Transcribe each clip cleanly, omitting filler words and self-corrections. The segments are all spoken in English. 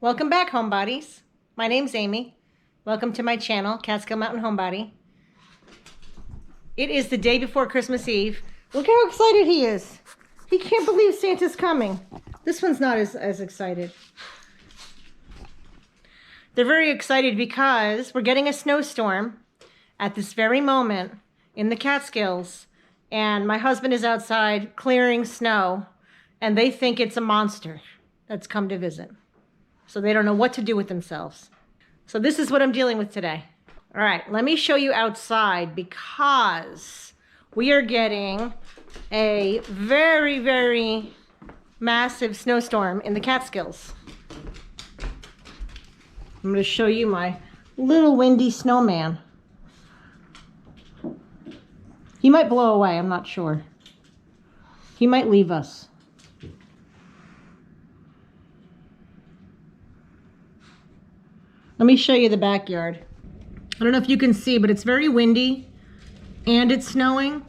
Welcome back, homebodies. My name's Amy. Welcome to my channel, Catskill Mountain Homebody. It is the day before Christmas Eve. Look how excited he is. He can't believe Santa's coming. This one's not as excited. They're very excited because we're getting a snowstorm at this very moment in the Catskills, and my husband is outside clearing snow, and they think it's a monster that's come to visit. So they don't know what to do with themselves. So this is what I'm dealing with today. All right, let me show you outside because we are getting a very, very massive snowstorm in the Catskills. I'm gonna show you my little windy snowman. He might blow away, I'm not sure. He might leave us. Let me show you the backyard. I don't know if you can see, but it's very windy and it's snowing.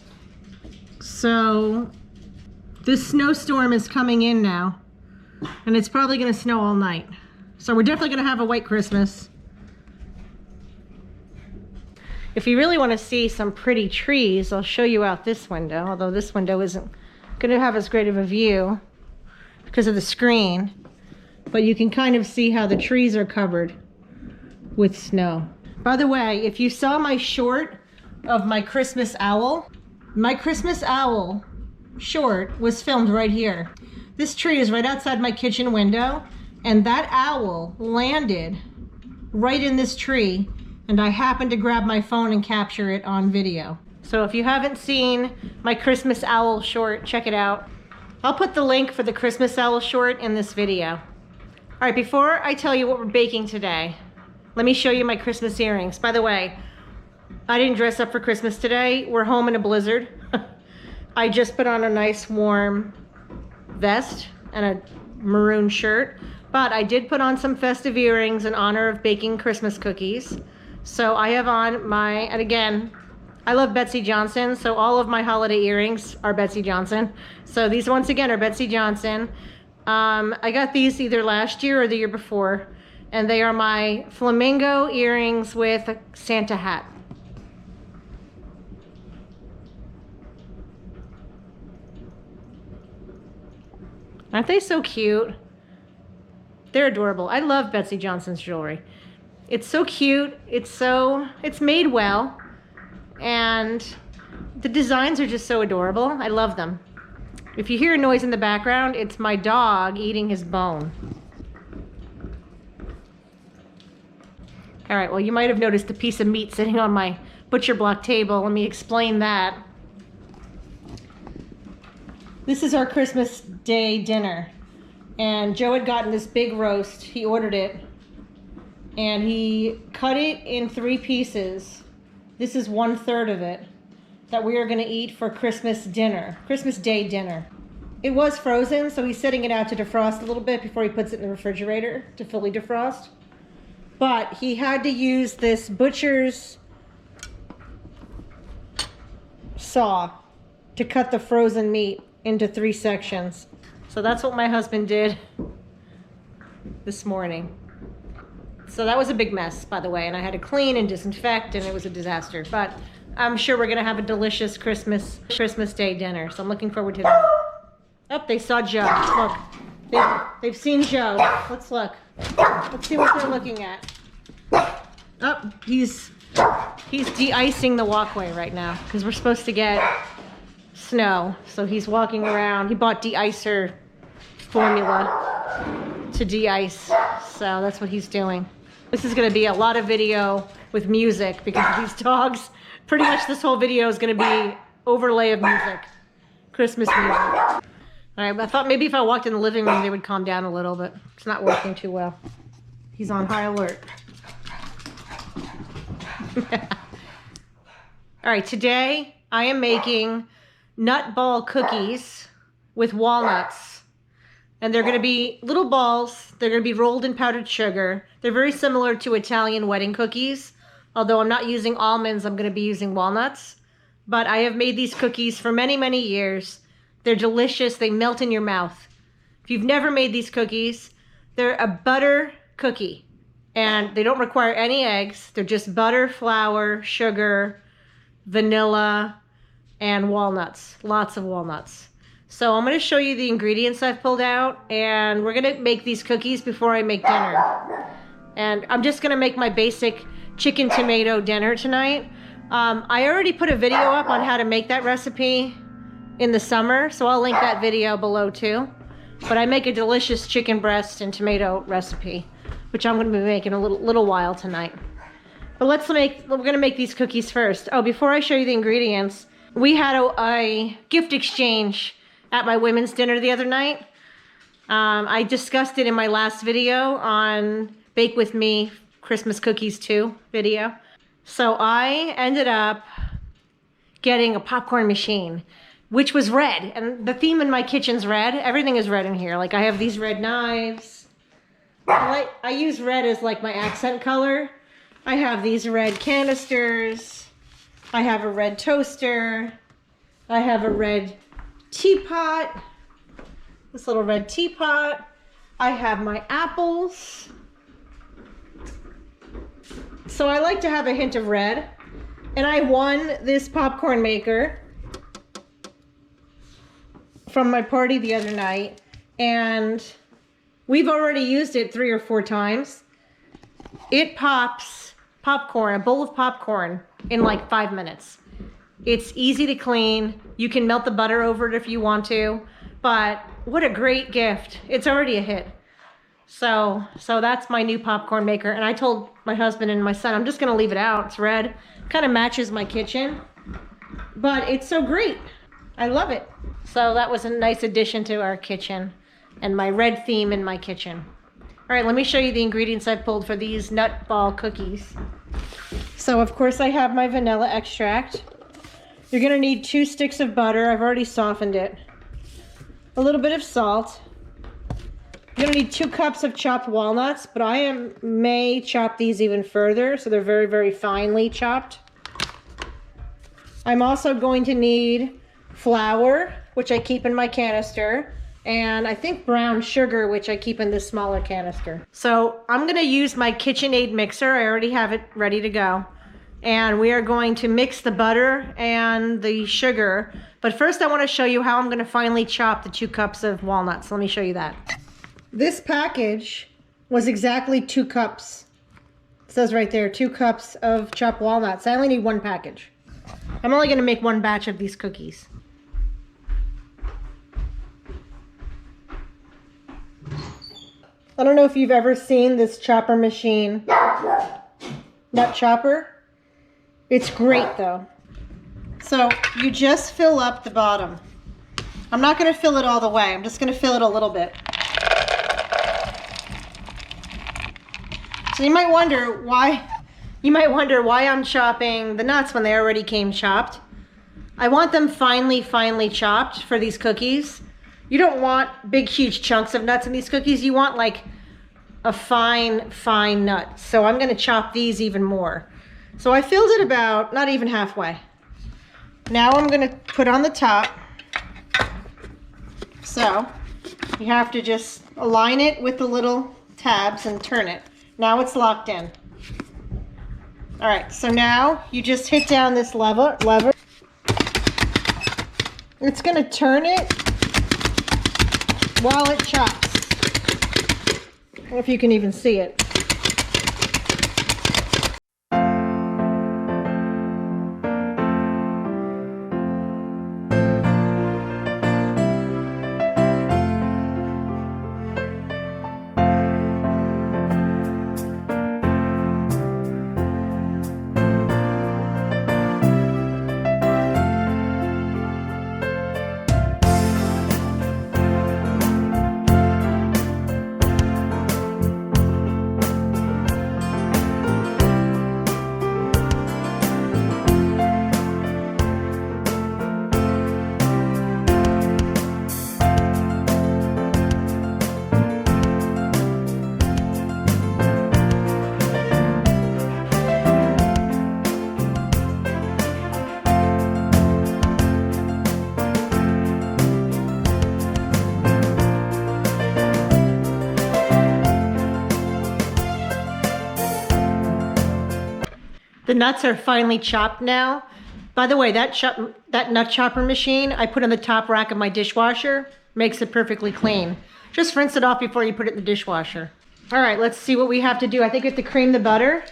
So this snowstorm is coming in now and it's probably gonna snow all night. So we're definitely gonna have a white Christmas. If you really wanna see some pretty trees, I'll show you out this window, although this window isn't gonna have as great of a view because of the screen, but you can kind of see how the trees are covered with snow. By the way, if you saw my short of my Christmas owl short was filmed right here. This tree is right outside my kitchen window, and that owl landed right in this tree, and I happened to grab my phone and capture it on video. So if you haven't seen my Christmas owl short, check it out. I'll put the link for the Christmas owl short in this video. All right, before I tell you what we're baking today, let me show you my Christmas earrings. By the way, I didn't dress up for Christmas today. We're home in a blizzard. I just put on a nice warm vest and a maroon shirt, but I did put on some festive earrings in honor of baking Christmas cookies. So I have on my, and again, I love Betsy Johnson, so all of my holiday earrings are Betsy Johnson. So these once again are Betsy Johnson. I got these either last year or the year before. And they are my flamingo earrings with a Santa hat. Aren't they so cute? They're adorable. I love Betsy Johnson's jewelry. It's so cute. It's made well. And the designs are just so adorable. I love them. If you hear a noise in the background, it's my dog eating his bone. All right, well, you might have noticed a piece of meat sitting on my butcher block table. Let me explain that. This is our Christmas Day dinner. And Joe had gotten this big roast. He ordered it. And he cut it in 3 pieces. This is 1/3 of it that we are gonna eat for Christmas dinner, Christmas Day dinner. It was frozen, so he's setting it out to defrost a little bit before he puts it in the refrigerator to fully defrost. But he had to use this butcher's saw to cut the frozen meat into 3 sections. So that's what my husband did this morning. So that was a big mess, by the way, and I had to clean and disinfect, and it was a disaster. But I'm sure we're gonna have a delicious Christmas Day dinner. So I'm looking forward to that. Oh, they saw Joe. Look, they've seen Joe. Let's look. Let's see what they're looking at. Oh, he's de-icing the walkway right now because we're supposed to get snow. So he's walking around. He bought de-icer formula to de-ice. So that's what he's doing. This is going to be a lot of video with music because of these dogs. Pretty much this whole video is going to be overlay of music. Christmas music. All right, but I thought maybe if I walked in the living room, they would calm down a little, but it's not working too well. He's on high alert. All right, today I am making nut ball cookies with walnuts. And they're gonna be little balls. They're gonna be rolled in powdered sugar. They're very similar to Italian wedding cookies. Although I'm not using almonds, I'm gonna be using walnuts. But I have made these cookies for many, many years. They're delicious, they melt in your mouth. If you've never made these cookies, They're a butter cookie, and they don't require any eggs. They're just butter, flour, sugar, vanilla, and walnuts. Lots of walnuts. So I'm going to show you the ingredients I've pulled out, and we're going to make these cookies before I make dinner. And I'm just going to make my basic chicken tomato dinner tonight. I already put a video up on how to make that recipe in the summer, so I'll link that video below too. But I make a delicious chicken breast and tomato recipe, which I'm going to be making a little while tonight. But we're going to make these cookies first. Oh, before I show you the ingredients, we had a gift exchange at my women's dinner the other night. I discussed it in my last video on Bake With Me Christmas Cookies 2 video. So I ended up getting a popcorn machine, which was red. And the theme in my kitchen's red. Everything is red in here. Like I have these red knives. I use red as like my accent color. I have these red canisters. I have a red toaster. I have a red teapot. This little red teapot. I have my apples. So I like to have a hint of red. And I won this popcorn maker from my party the other night. And we've already used it 3 or 4 times. It pops popcorn, a bowl of popcorn, in like 5 minutes. It's easy to clean. You can melt the butter over it if you want to. But what a great gift. It's already a hit. So that's my new popcorn maker. And I told my husband and my son, I'm just going to leave it out. It's red. Kind of matches my kitchen. But it's so great. I love it. So that was a nice addition to our kitchen and my red theme in my kitchen. All right, let me show you the ingredients I've pulled for these nut ball cookies. So of course I have my vanilla extract. You're going to need 2 sticks of butter. I've already softened it. A little bit of salt. You're going to need 2 cups of chopped walnuts, but I may chop these even further, so they're very, very finely chopped. I'm also going to need flour, which I keep in my canister, and I think brown sugar, which I keep in this smaller canister. So I'm going to use my KitchenAid mixer. I already have it ready to go. And we are going to mix the butter and the sugar. But first I want to show you how I'm going to finely chop the 2 cups of walnuts. Let me show you that. This package was exactly 2 cups. It says right there, 2 cups of chopped walnuts. I only need 1 package. I'm only going to make 1 batch of these cookies. I don't know if you've ever seen this chopper machine, nut chopper. It's great though. So you just fill up the bottom. I'm not going to fill it all the way. I'm just going to fill it a little bit. So you might wonder why I'm chopping the nuts when they already came chopped. I want them finely chopped for these cookies. You don't want big, huge chunks of nuts in these cookies. You want like a fine nut. So I'm going to chop these even more. So I filled it about, not even halfway. Now I'm going to put on the top. So you have to just align it with the little tabs and turn it. Now it's locked in. All right, so now you just hit down this lever. It's going to turn it while it chops. I don't know if you can even see it. The nuts are finely chopped now. By the way, that nut chopper machine I put on the top rack of my dishwasher. Makes it perfectly clean. Just rinse it off before you put it in the dishwasher. All right, let's see what we have to do. I think we have to cream the butter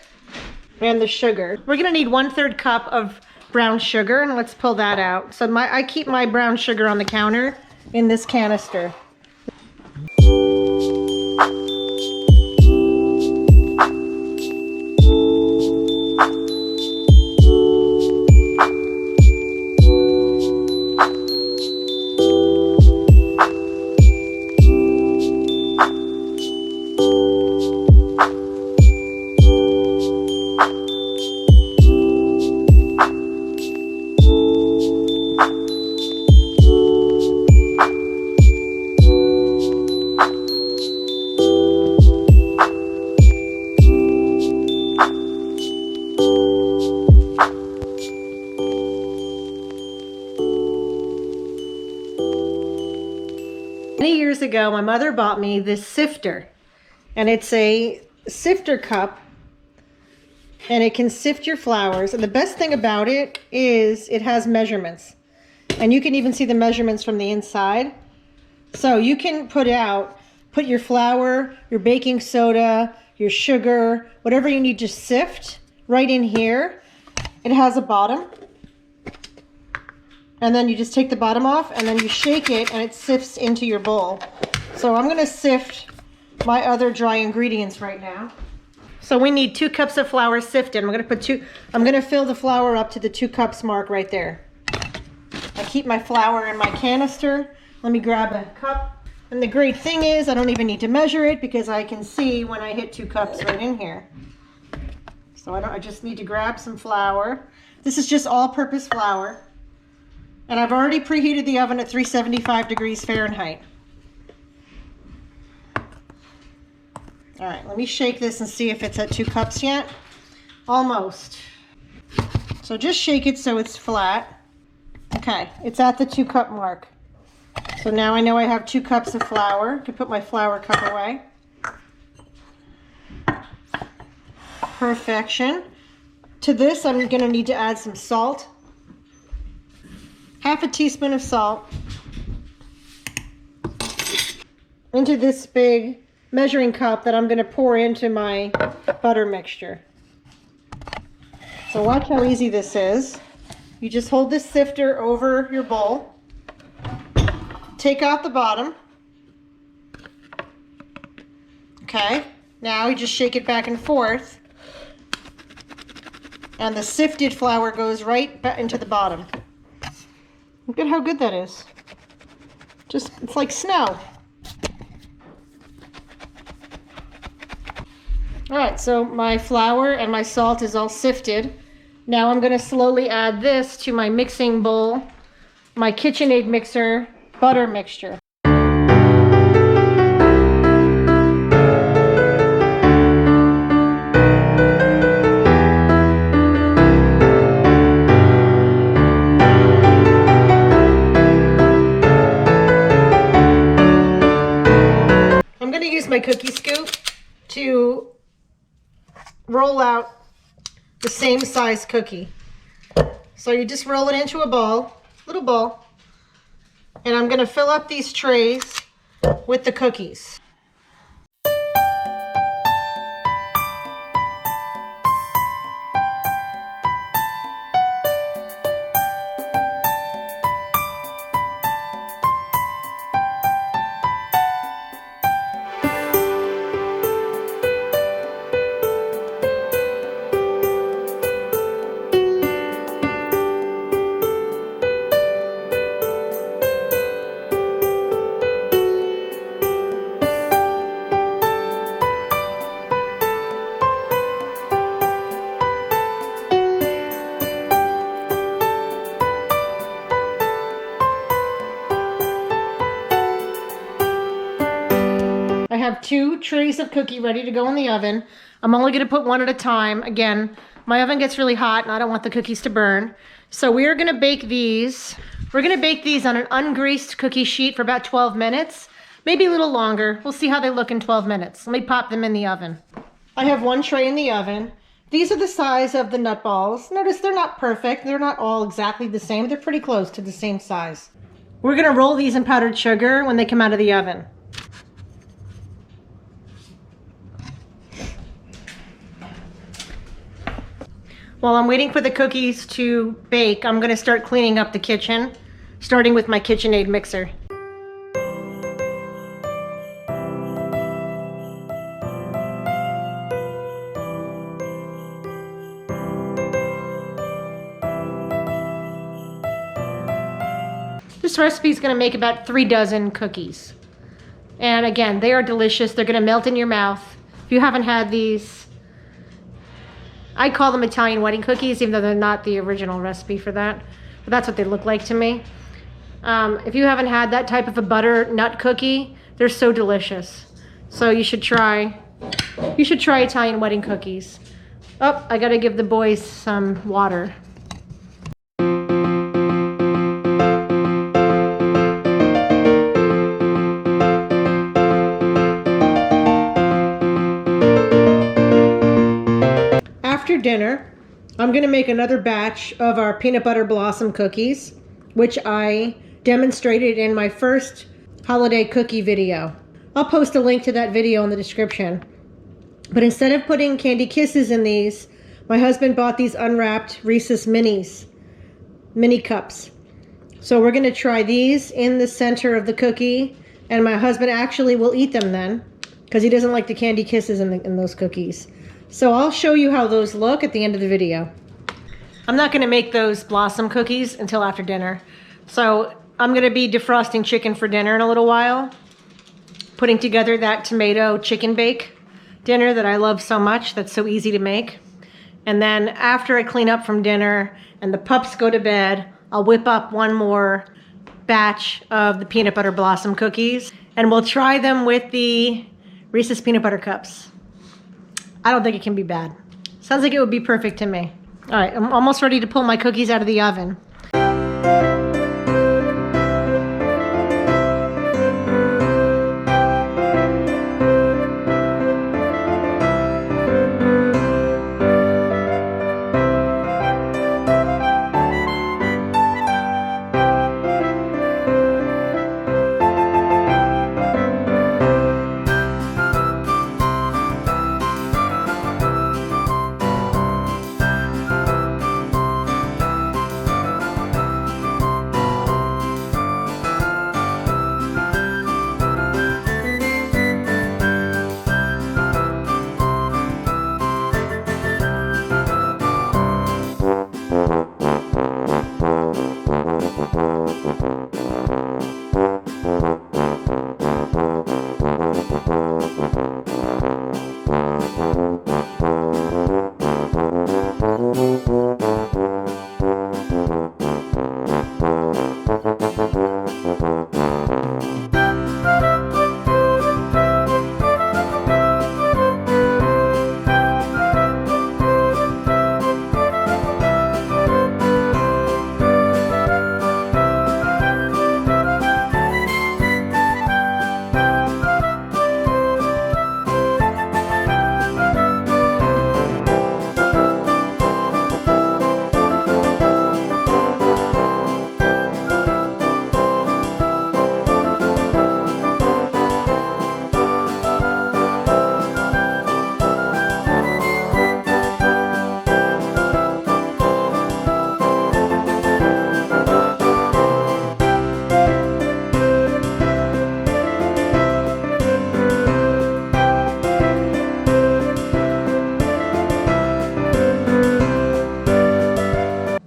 and the sugar. We're gonna need 1/3 cup of brown sugar, and let's pull that out. So I keep my brown sugar on the counter in this canister. Many years ago, my mother bought me this sifter, and it's a sifter cup, and it can sift your flours. And the best thing about it is it has measurements, and you can even see the measurements from the inside. So you can put your flour, your baking soda, your sugar, whatever you need to sift right in here. It has a bottom. And then you just take the bottom off and then you shake it and it sifts into your bowl. So I'm gonna sift my other dry ingredients right now. So we need 2 cups of flour sifted. I'm gonna fill the flour up to the 2 cups mark right there. I keep my flour in my canister. Let me grab a cup. And the great thing is I don't even need to measure it because I can see when I hit 2 cups right in here. So I just need to grab some flour. This is just all-purpose flour. And I've already preheated the oven at 375 degrees Fahrenheit. All right, let me shake this and see if it's at 2 cups yet. Almost. So just shake it so it's flat. Okay, it's at the 2 cup mark. So now I know I have 2 cups of flour. I can put my flour cup away. Perfection. To this, I'm gonna need to add some salt. Half a teaspoon of salt into this big measuring cup that I'm going to pour into my butter mixture. So watch how easy this is. You just hold this sifter over your bowl, take out the bottom. Okay, now you just shake it back and forth, and the sifted flour goes right back into the bottom. Look at how good that is. It's like snow. All right, so my flour and my salt is all sifted. Now I'm gonna slowly add this to my mixing bowl, my KitchenAid mixer butter mixture. My cookie scoop to roll out the same size cookie. So you just roll it into a ball, little ball, and I'm going to fill up these trays with the cookies. I have 2 trays of cookie ready to go in the oven. I'm only going to put 1 at a time. Again, my oven gets really hot and I don't want the cookies to burn. So we are going to bake these. We're going to bake these on an ungreased cookie sheet for about 12 minutes, maybe a little longer. We'll see how they look in 12 minutes. Let me pop them in the oven. I have 1 tray in the oven. These are the size of the nut balls. Notice they're not perfect. They're not all exactly the same. They're pretty close to the same size. We're gonna roll these in powdered sugar when they come out of the oven. While I'm waiting for the cookies to bake, I'm gonna start cleaning up the kitchen, starting with my KitchenAid mixer. This recipe is going to make about 3 dozen cookies. And again, they are delicious. They're going to melt in your mouth. If you haven't had these, I call them Italian wedding cookies, even though they're not the original recipe for that. But that's what they look like to me. If you haven't had that type of a butter nut cookie, they're so delicious. So you should try Italian wedding cookies. Oh, I got to give the boys some water. After dinner, I'm going to make another batch of our peanut butter blossom cookies, which I demonstrated in my first holiday cookie video. I'll post a link to that video in the description. But instead of putting candy kisses in these, my husband bought these unwrapped Reese's mini cups. So we're going to try these in the center of the cookie, and my husband actually will eat them then, because he doesn't like the candy kisses in those cookies. So I'll show you how those look at the end of the video. I'm not going to make those blossom cookies until after dinner. So I'm going to be defrosting chicken for dinner in a little while, putting together that tomato chicken bake dinner that I love so much, that's so easy to make. And then after I clean up from dinner and the pups go to bed, I'll whip up one more batch of the peanut butter blossom cookies, and we'll try them with the Reese's peanut butter cups. I don't think it can be bad. Sounds like it would be perfect to me. All right, I'm almost ready to pull my cookies out of the oven.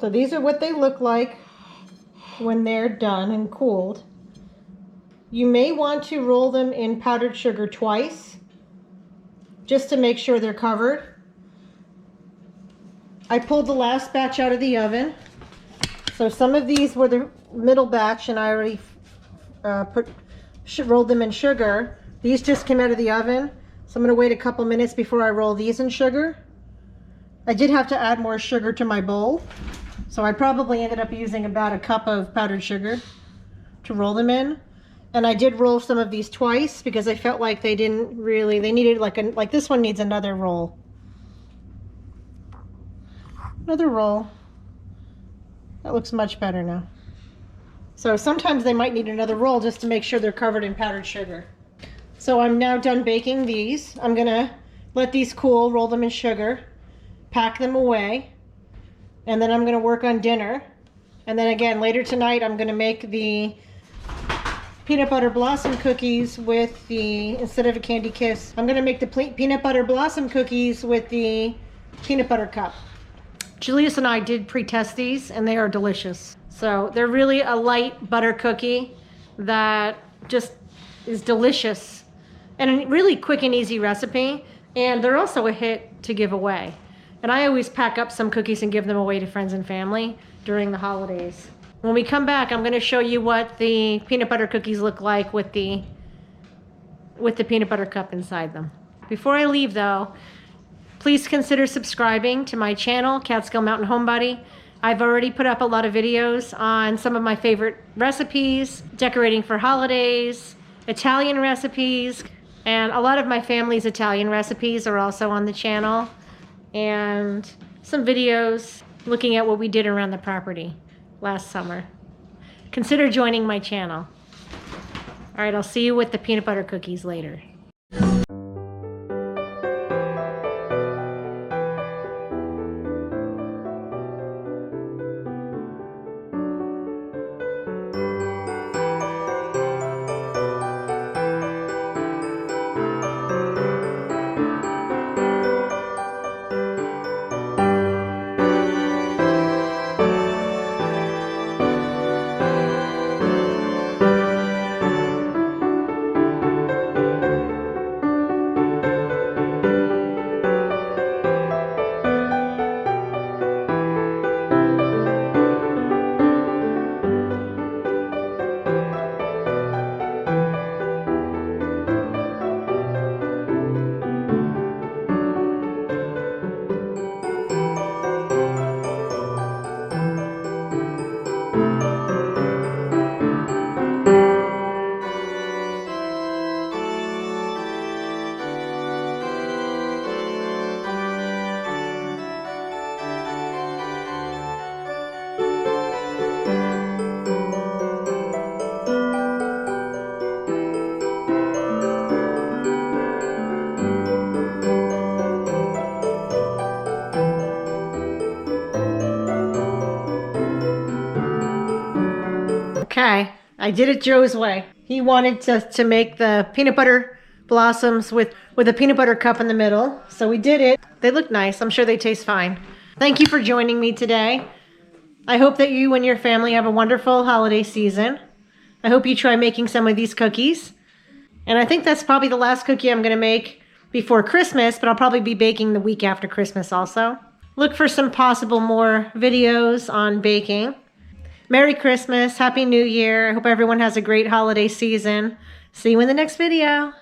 So these are what they look like when they're done and cooled. You may want to roll them in powdered sugar twice, just to make sure they're covered. I pulled the last batch out of the oven. So some of these were the middle batch, and I already rolled them in sugar. These just came out of the oven, so I'm going to wait a couple minutes before I roll these in sugar. I did have to add more sugar to my bowl, so I probably ended up using about a cup of powdered sugar to roll them in. And I did roll some of these twice because I felt like they needed like this one needs another roll. Another roll. That looks much better now. So sometimes they might need another roll just to make sure they're covered in powdered sugar. So I'm now done baking these. I'm gonna let these cool, roll them in sugar, pack them away, and then I'm gonna work on dinner. And then again, later tonight, I'm gonna make the peanut butter blossom cookies with the, instead of a candy kiss, I'm gonna make the peanut butter blossom cookies with the peanut butter cup. Julius and I did pre-test these and they are delicious. So they're really a light butter cookie that just is delicious and a really quick and easy recipe. And they're also a hit to give away. And I always pack up some cookies and give them away to friends and family during the holidays. When we come back, I'm gonna show you what the peanut butter cookies look like with the peanut butter cup inside them. Before I leave though, please consider subscribing to my channel, Catskill Mountain Homebody. I've already put up a lot of videos on some of my favorite recipes, decorating for holidays, Italian recipes, and a lot of my family's Italian recipes are also on the channel, and some videos looking at what we did around the property last summer. Consider joining my channel. All right, I'll see you with the peanut butter cookies later. Okay, I did it Joe's way. He wanted to make the peanut butter blossoms with a peanut butter cup in the middle. So we did it. They look nice. I'm sure they taste fine. Thank you for joining me today. I hope that you and your family have a wonderful holiday season. I hope you try making some of these cookies. And I think that's probably the last cookie I'm going to make before Christmas, but I'll probably be baking the week after Christmas also. Look for some possible more videos on baking. Merry Christmas, Happy New Year. I hope everyone has a great holiday season. See you in the next video.